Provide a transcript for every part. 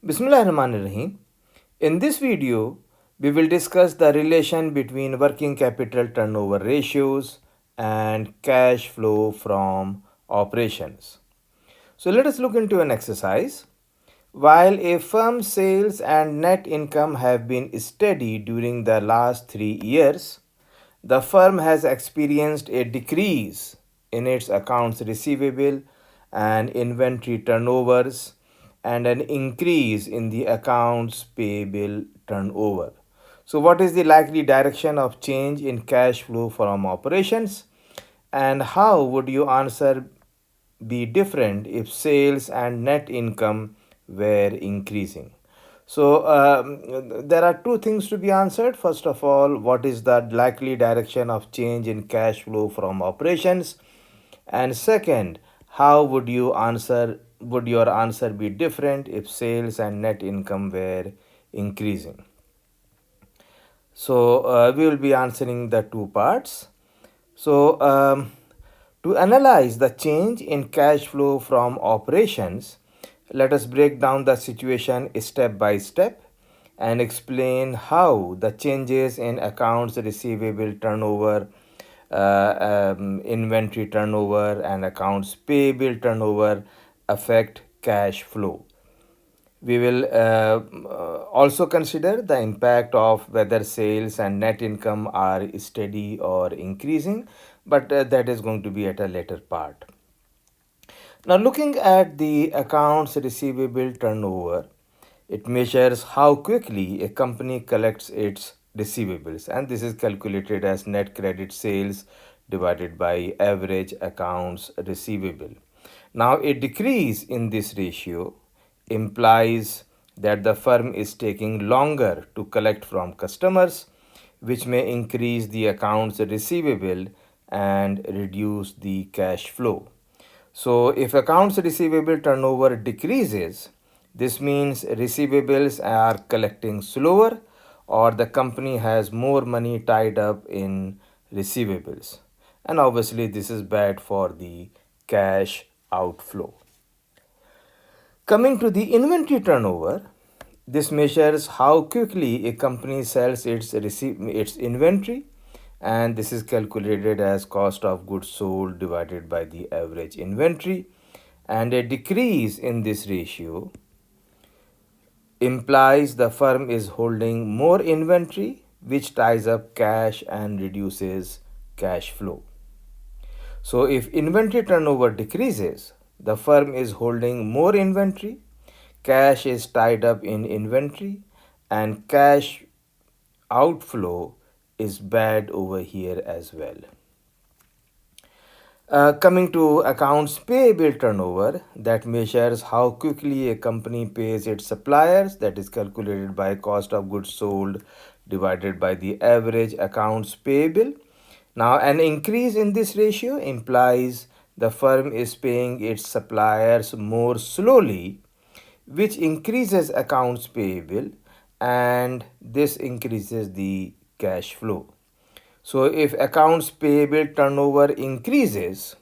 Bismillahirrahmanirrahim. In this video, we will discuss the relation between working capital turnover ratios and cash flow from operations. So let us look into an exercise. While a firm's sales and net income have been steady during the last 3 years, the firm has experienced a decrease in its accounts receivable and inventory turnovers and an increase in the accounts payable turnover. So, what is the likely direction of change in cash flow from operations? And how would your answer be different if sales and net income were increasing? So, there are two things to be answered. First of all, what is the likely direction of change in cash flow from operations? And second, how would you answer? Would your answer be different if sales and net income were increasing? So, we will be answering the two parts. So, to analyze the change in cash flow from operations, let us break down the situation step by step and explain how the changes in accounts receivable turnover, inventory turnover, and accounts payable turnover affect cash flow. We will also consider the impact of whether sales and net income are steady or increasing, but that is going to be at a later part. Now, looking at the accounts receivable turnover, it measures how quickly a company collects its receivables, and this is calculated as net credit sales divided by average accounts receivable. Now, a decrease in this ratio implies that the firm is taking longer to collect from customers, which may increase the accounts receivable and reduce the cash flow. So, if accounts receivable turnover decreases, this means receivables are collecting slower or the company has more money tied up in receivables. And obviously, this is bad for the cash outflow. Coming to the inventory turnover, this measures how quickly a company sells its inventory, and this is calculated as cost of goods sold divided by the average inventory. And a decrease in this ratio implies the firm is holding more inventory, which ties up cash and reduces cash flow. So, if inventory turnover decreases, the firm is holding more inventory, cash is tied up in inventory, and cash outflow is bad over here as well. Coming to accounts payable turnover, that measures how quickly a company pays its suppliers, that is calculated by cost of goods sold divided by the average accounts payable. Now, an increase in this ratio implies the firm is paying its suppliers more slowly, which increases accounts payable, and this increases the cash flow. So, if accounts payable turnover increases,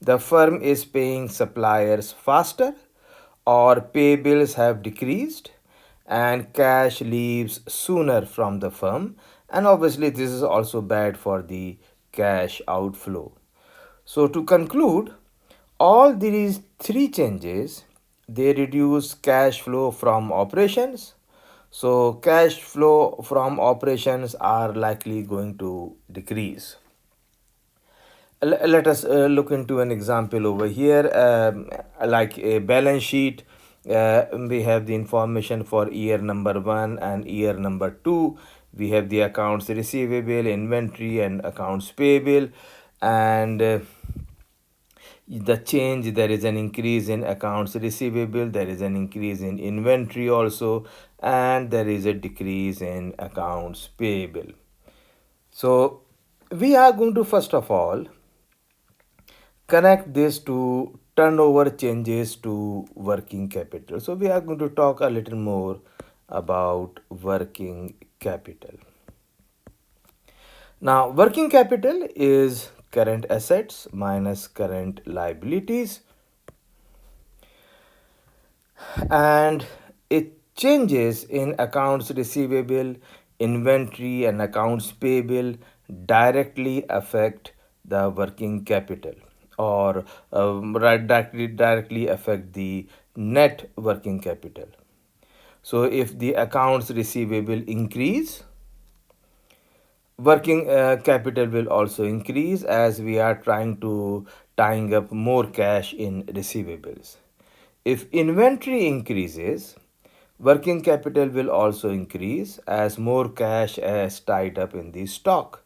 the firm is paying suppliers faster or payables have decreased and cash leaves sooner from the firm, and obviously this is also bad for the cash outflow. So, to conclude, all these three changes, they reduce cash flow from operations. So, cash flow from operations are likely going to decrease. Let us look into an example over here, like a balance sheet. We have the information for year number 1 and year number 2. We have the accounts receivable, inventory, and accounts payable. And the change, there is an increase in accounts receivable, there is an increase in inventory also, and there is a decrease in accounts payable. So, we are going to first of all connect this to turnover changes to working capital. So, we are going to talk a little more about working capital. Now, working capital is current assets minus current liabilities, and It changes in accounts receivable, inventory, and accounts payable directly affect the working capital, or directly affect the net working capital. So if the accounts receivable increase, working capital will also increase, as we are trying to tying up more cash in receivables. If inventory increases, working capital will also increase, as more cash is tied up in the stock.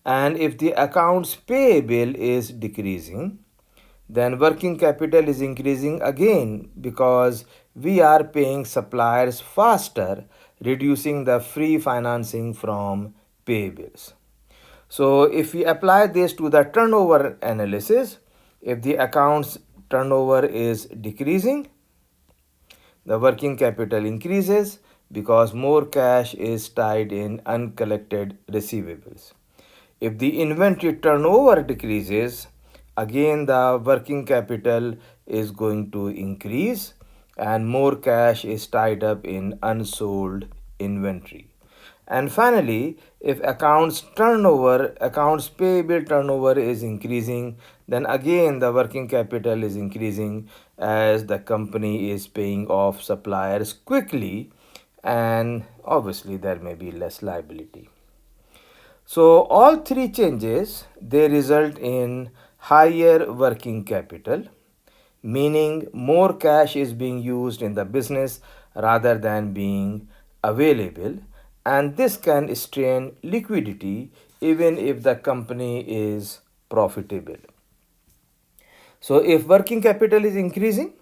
And if the accounts payable is decreasing, then working capital is increasing again, because we are paying suppliers faster, reducing the free financing from payables. So if we apply this to the turnover analysis, if the accounts turnover is decreasing, the working capital increases, because more cash is tied in uncollected receivables. If the inventory turnover decreases, again the working capital is going to increase, and more cash is tied up in unsold inventory. And finally, if accounts payable turnover is increasing, then again the working capital is increasing, as the company is paying off suppliers quickly, and obviously there may be less liability. So all three changes, they result in higher working capital, meaning more cash is being used in the business rather than being available, and this can strain liquidity even if the company is profitable. So if working capital is increasing,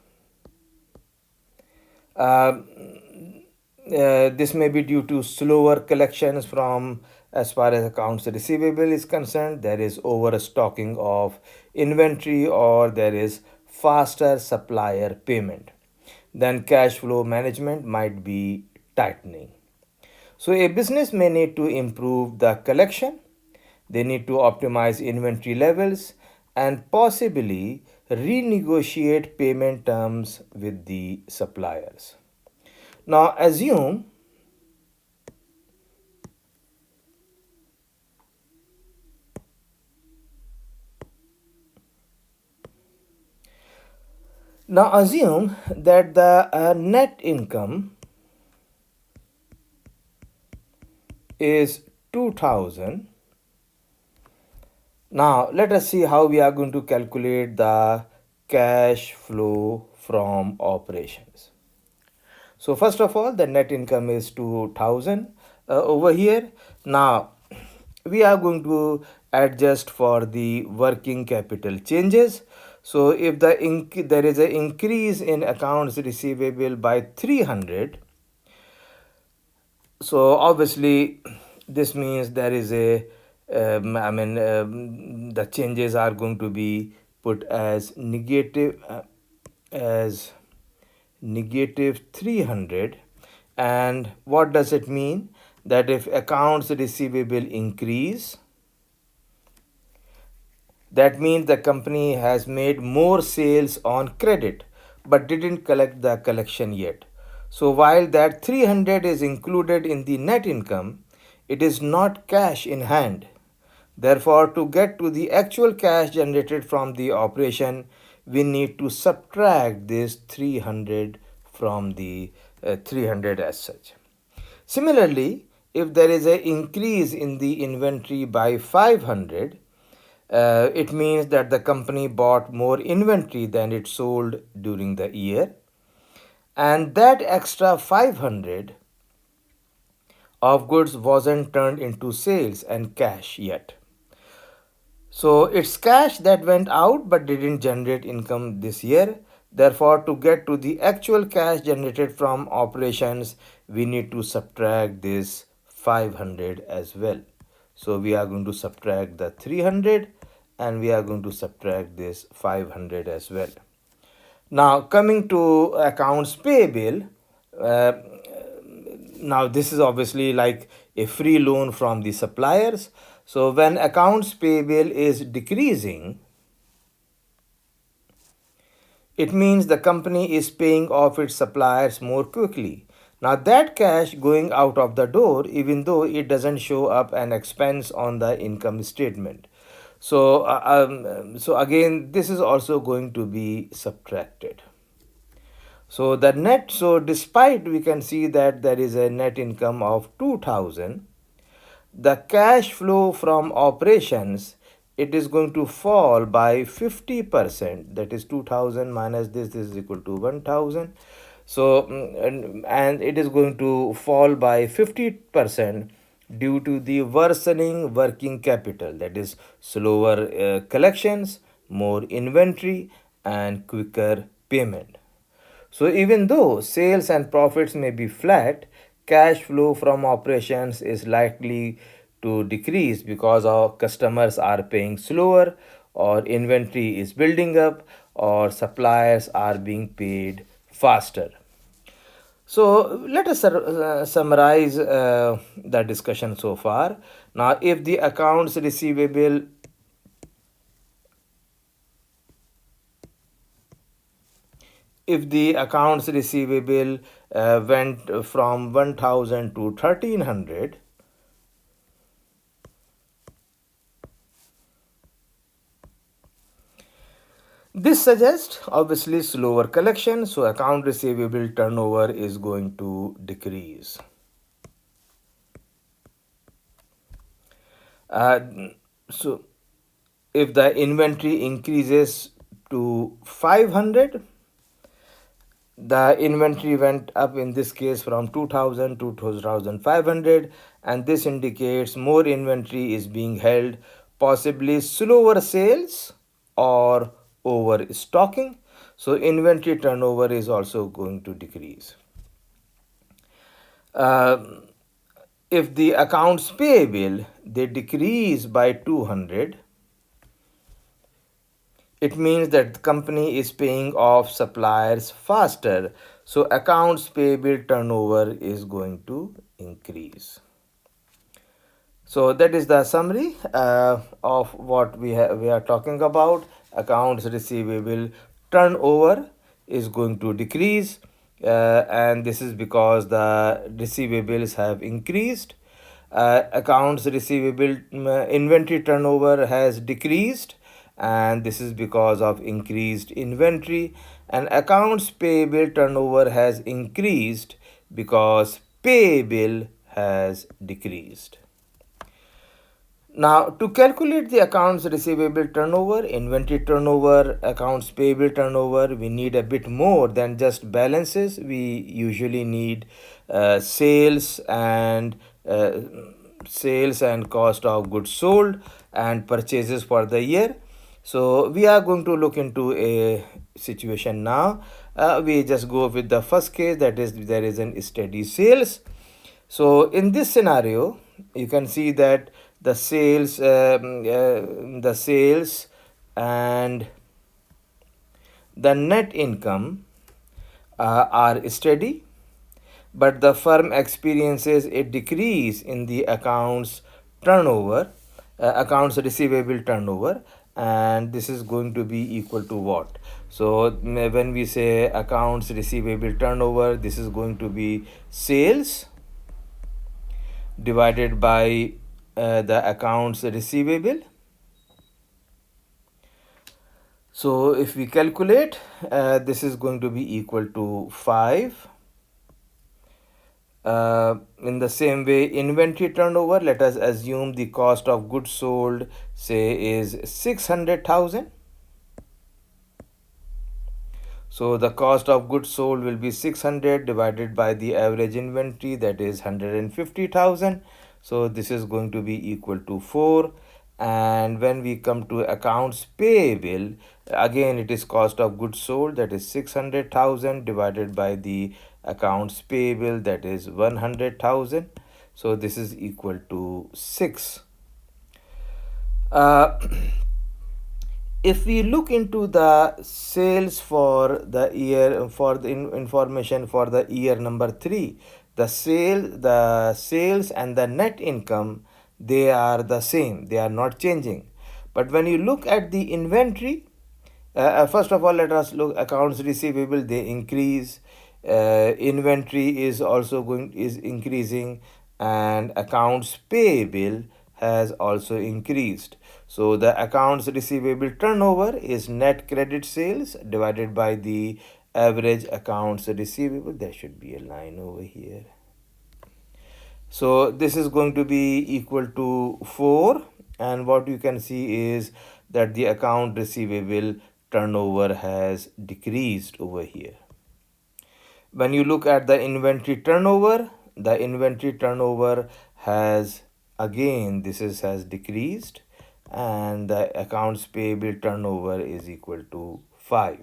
uh, this may be due to slower collections from, as far as accounts receivable is concerned, there is overstocking of inventory, or there is faster supplier payment. Then cash flow management might be tightening. So a business may need to improve the collection, they need to optimize inventory levels, and possibly renegotiate payment terms with the suppliers. Now assume that the net income is 2000. Now let us see how we are going to calculate the cash flow from operations. So first of all, the net income is 2000 over here. Now we are going to adjust for the working capital changes. So if there is an increase in accounts receivable by 300, so obviously this means there is a the changes are going to be put as negative 300. And what does it mean? That if accounts receivable increase, that means the company has made more sales on credit but didn't collect the collection yet. So while that 300 is included in the net income, it is not cash in hand. Therefore, to get to the actual cash generated from the operation, we need to subtract this 300 from the 300 as such. Similarly, if there is an increase in the inventory by 500, it means that the company bought more inventory than it sold during the year, and that extra 500 of goods wasn't turned into sales and cash yet. So it's cash that went out but didn't generate income this year. Therefore, to get to the actual cash generated from operations, we need to subtract this 500 as well. So we are going to subtract the 300, and we are going to subtract this 500 as well. Now coming to accounts payable, uh, now this is obviously like a free loan from the suppliers. So when accounts payable is decreasing, It means the company is paying off its suppliers more quickly. Now, that cash going out of the door, even though it doesn't show up an expense on the income statement. So again, this is also going to be subtracted. So the net, so despite we can see that there is a net income of 2000, the cash flow from operations, it is going to fall by 50%. That is 2000 minus this is equal to 1000. So and it is going to fall by 50% due to the worsening working capital, that is slower collections, more inventory, and quicker payment. So even though sales and profits may be flat, cash flow from operations is likely to decrease because our customers are paying slower, or inventory is building up, or suppliers are being paid faster. So let us summarize the discussion so far. Now, if the accounts receivable went from 1000 to 1300, this suggests obviously slower collection, so account receivable turnover is going to decrease. Uh, so if the inventory increases to 500, the inventory went up in this case from 2000 to 2500, and this indicates more inventory is being held, possibly slower sales or overstocking. So inventory turnover is also going to decrease. If the accounts payable, they decrease by 200, it means that the company is paying off suppliers faster, so accounts payable turnover is going to increase. So that is the summary of what we are talking about. Accounts receivable turnover is going to decrease, and this is because the receivables have increased. Accounts receivable inventory turnover has decreased, and this is because of increased inventory. And accounts payable turnover has increased because payable has decreased. Now, to calculate the accounts receivable turnover, inventory turnover, accounts payable turnover, we need a bit more than just balances. We usually need sales and cost of goods sold and purchases for the year. So we are going to look into a situation now. We just go with the first case, that is there is an steady sales. So in this scenario, you can see that the sales and the net income are steady, but the firm experiences a decrease in the accounts receivable turnover, and this is going to be equal to what? So when we say accounts receivable turnover, this is going to be sales divided by the accounts receivable. So if we calculate, this is going to be equal to 5. In the same way, inventory turnover, let us assume the cost of goods sold, say, is 600,000. So the cost of goods sold will be 600 divided by the average inventory, that is 150,000. So this is going to be equal to 4. And when we come to accounts payable, again it is cost of goods sold, that is 600,000 divided by the accounts payable, that is 100,000. So this is equal to 6. If we look into the sales for the year, for the information for the year number 3, the sales and the net income, they are the same, they are not changing. But when you look at the inventory, First of all, let us look accounts receivable. They increase. Inventory is also going is increasing, and accounts payable has also increased. So the accounts receivable turnover is net credit sales divided by the average accounts receivable. There should be a line over here. So this is going to be equal to 4, and what you can see is that the account receivable turnover has decreased over here. When you look at the inventory turnover has again has decreased, and the accounts payable turnover is equal to 5.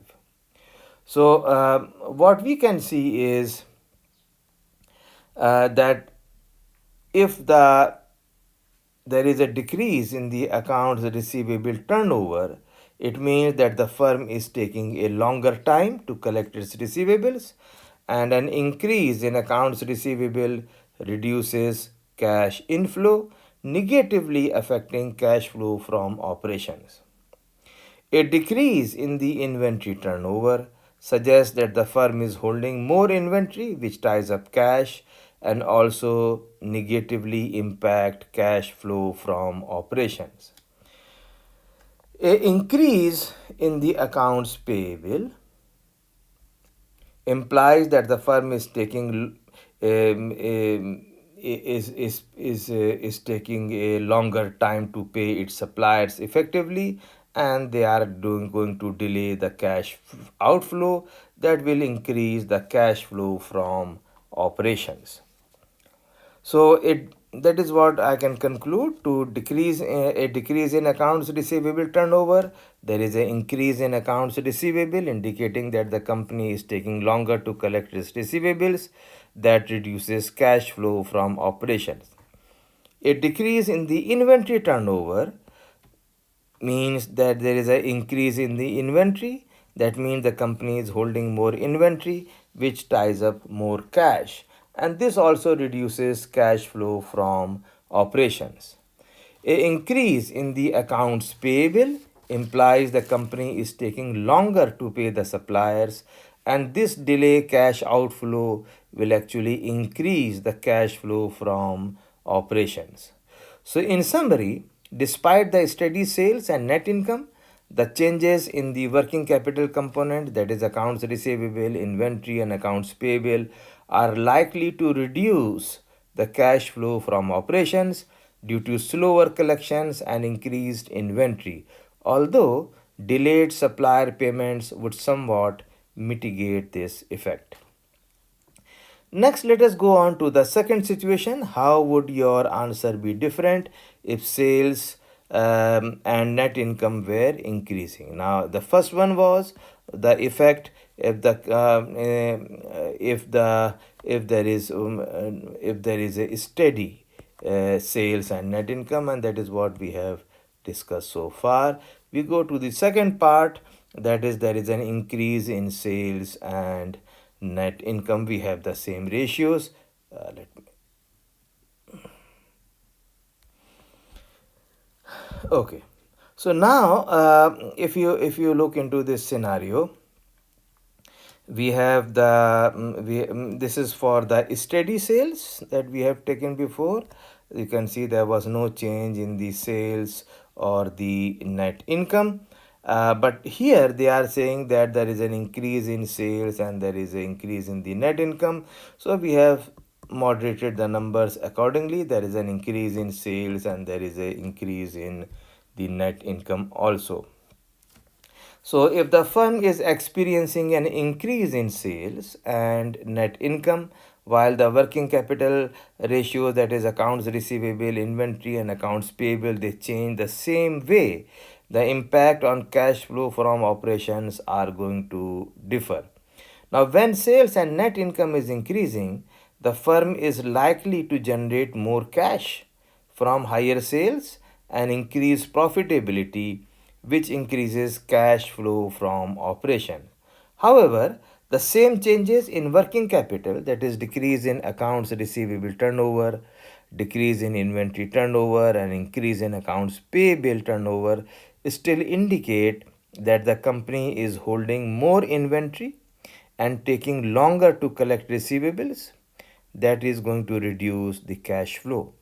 So what we can see is that if there is a decrease in the accounts receivable turnover, it means that the firm is taking a longer time to collect its receivables, and an increase in accounts receivable reduces cash inflow, negatively affecting cash flow from operations. A decrease in the inventory turnover suggests that the firm is holding more inventory, which ties up cash and also negatively impact cash flow from operations. A increase in the accounts payable implies that the firm is taking is taking a longer time to pay its suppliers effectively, and they are going to delay the cash outflow that will increase the cash flow from operations. So it that is what I can conclude. To decrease a decrease in accounts receivable turnover, there is an increase in accounts receivable, indicating that the company is taking longer to collect its receivables. That reduces cash flow from operations. A decrease in the inventory turnover means that there is an increase in the inventory. That means the company is holding more inventory, which ties up more cash, and this also reduces cash flow from operations. An increase in the accounts payable implies the company is taking longer to pay the suppliers, and this delay cash outflow will actually increase the cash flow from operations. So, in summary, despite the steady sales and net income, the changes in the working capital component, that is accounts receivable, inventory, and accounts payable, are likely to reduce the cash flow from operations due to slower collections and increased inventory, although delayed supplier payments would somewhat mitigate this effect. Next, let us go on to the second situation. How would your answer be different if sales and net income were increasing? Now, the first one was the effect if there is a steady sales and net income, and that is what we have discussed so far. We go to the second part, that is there is an increase in sales and net income. We have the same ratios. Let me Okay, so now if you look into this scenario, we have this is for the steady sales that we have taken before. You can see there was no change in the sales or the net income, but here they are saying that there is an increase in sales and there is an increase in the net income. So we have moderated the numbers accordingly. There is an increase in sales and there is an increase in the net income also. So if the firm is experiencing an increase in sales and net income, while the working capital ratio, that is accounts receivable, inventory, and accounts payable, they change the same way, the impact on cash flow from operations are going to differ. Now, when sales and net income is increasing, the firm is likely to generate more cash from higher sales and increase profitability, which increases cash flow from operation. However, the same changes in working capital, that is decrease in accounts receivable turnover, decrease in inventory turnover, and increase in accounts payable turnover, still indicate that the company is holding more inventory and taking longer to collect receivables, that is going to reduce the cash flow.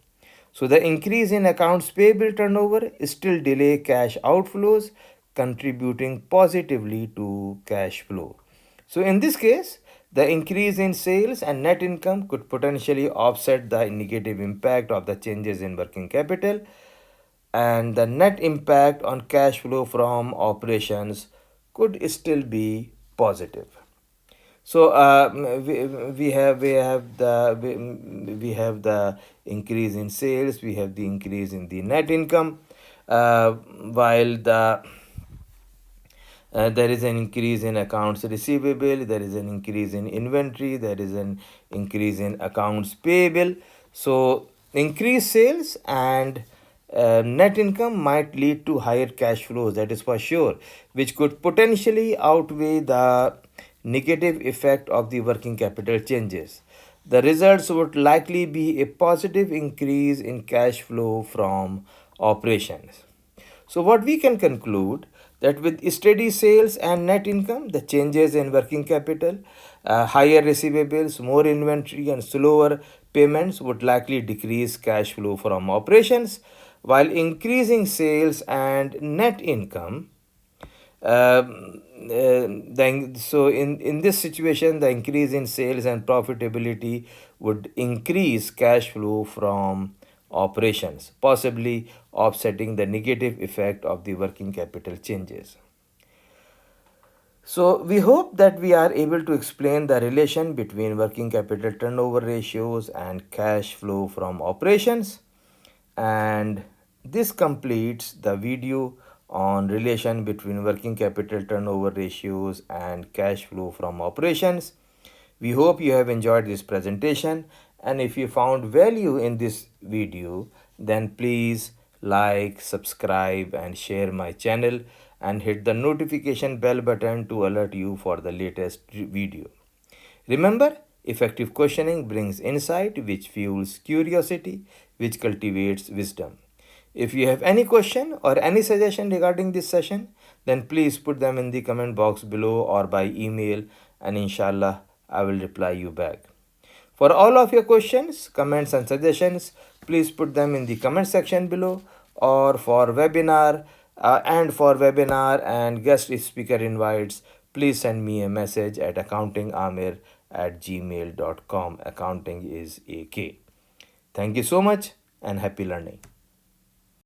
So the increase in accounts payable turnover still delay cash outflows, contributing positively to cash flow. So in this case, the increase in sales and net income could potentially offset the negative impact of the changes in working capital, and the net impact on cash flow from operations could still be positive. So we have the increase in sales, we have the increase in the net income, while there is an increase in accounts receivable, there is an increase in inventory, there is an increase in accounts payable. So increased sales and net income might lead to higher cash flows, that is for sure, which could potentially outweigh the negative effect of the working capital changes. The results would likely be a positive increase in cash flow from operations. So what we can conclude, that with steady sales and net income, the changes in working capital, higher receivables, more inventory, and slower payments would likely decrease cash flow from operations, while increasing sales and net income. So in this situation, the increase in sales and profitability would increase cash flow from operations, possibly offsetting the negative effect of the working capital changes. So we hope that we are able to explain the relation between working capital turnover ratios and cash flow from operations. And this completes the video on relation between working capital turnover ratios and cash flow from operations. We hope you have enjoyed this presentation, and if you found value in this video, then please like, subscribe and share my channel, and hit the notification bell button to alert you for the latest video. Remember, effective questioning brings insight, which fuels curiosity, which cultivates wisdom. If you have any question or any suggestion regarding this session, then please put them in the comment box below or by email, and inshallah I will reply you back. For all of your questions, comments and suggestions, please put them in the comment section below, or for webinar and guest speaker invites, please send me a message at accountingamir@gmail.com. Accounting is AK. Thank you so much and happy learning.